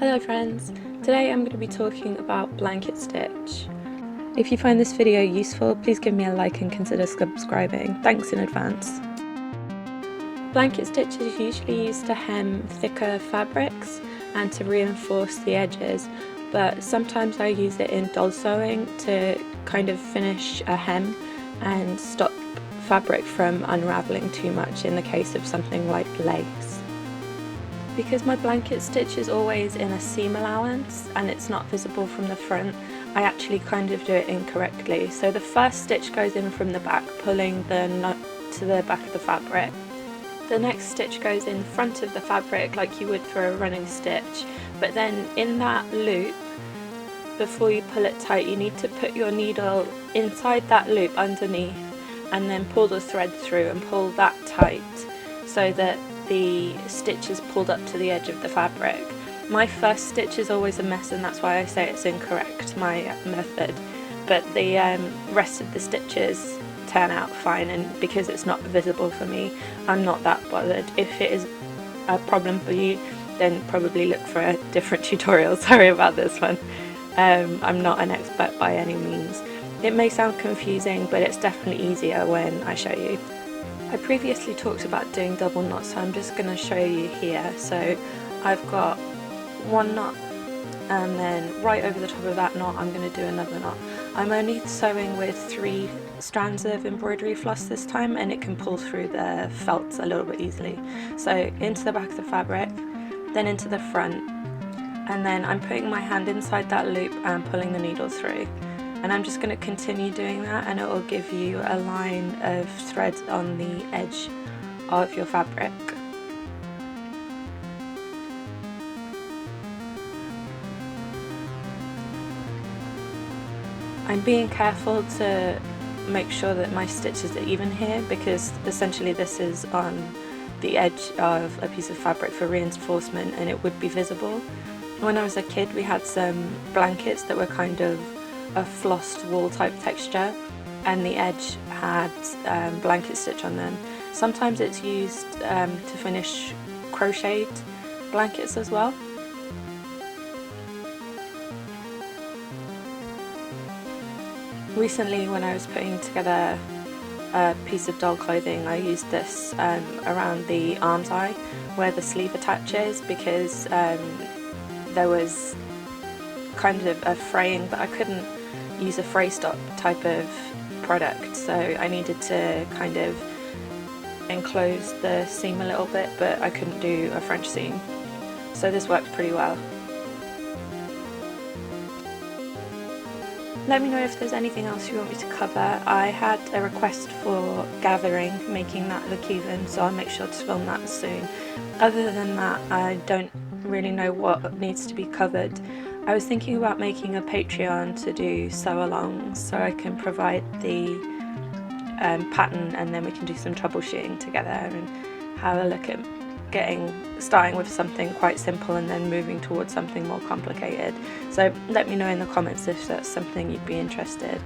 Hello friends, today I'm going to be talking about blanket stitch. If you find this video useful, please give me a like and consider subscribing. Thanks in advance. Blanket stitch is usually used to hem thicker fabrics and to reinforce the edges, but sometimes I use it in doll sewing to kind of finish a hem and stop fabric from unravelling too much in the case of something like lace. Because my blanket stitch is always in a seam allowance and it's not visible from the front, I actually kind of do it incorrectly. So the first stitch goes in from the back, pulling the knot to the back of the fabric. The next stitch goes in front of the fabric like you would for a running stitch, but then in that loop, before you pull it tight, you need to put your needle inside that loop underneath and then pull the thread through and pull that tight so that the stitch is pulled up to the edge of the fabric. My first stitch is always a mess, and that's why I say it's incorrect, my method, but the rest of the stitches turn out fine, and because it's not visible for me, I'm not that bothered. If it is a problem for you, then probably look for a different tutorial. Sorry about this one. I'm not an expert by any means. It may sound confusing, but it's definitely easier when I show you. I previously talked about doing double knots, so I'm just going to show you here. So I've got one knot, and then right over the top of that knot I'm going to do another knot. I'm only sewing with 3 strands of embroidery floss this time, and it can pull through the felt a little bit easily. So into the back of the fabric, then into the front, and then I'm putting my hand inside that loop and pulling the needle through. And I'm just going to continue doing that, and it will give you a line of thread on the edge of your fabric. I'm being careful to make sure that my stitches are even here, because essentially this is on the edge of a piece of fabric for reinforcement and it would be visible. When I was a kid, we had some blankets that were kind of a flossed wool type texture, and the edge had blanket stitch on them. Sometimes it's used to finish crocheted blankets as well. Recently, when I was putting together a piece of doll clothing, I used this around the arm's eye where the sleeve attaches, because there was kind of a fraying, but I couldn't use a fray stop type of product, so I needed to kind of enclose the seam a little bit, but I couldn't do a French seam, so this worked pretty well. Let me know if there's anything else you want me to cover. I had a request for gathering, making that look even, so I'll make sure to film that soon. Other than that, I don't really know what needs to be covered. I was thinking about making a Patreon to do sew-alongs, so I can provide the pattern and then we can do some troubleshooting together and have a look at starting with something quite simple and then moving towards something more complicated. So let me know in the comments if that's something you'd be interested.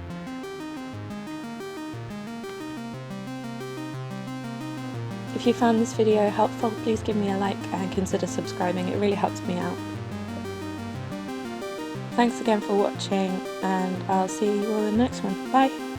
If you found this video helpful, please give me a like and consider subscribing. It really helps me out. Thanks again for watching, and I'll see you all in the next one. Bye!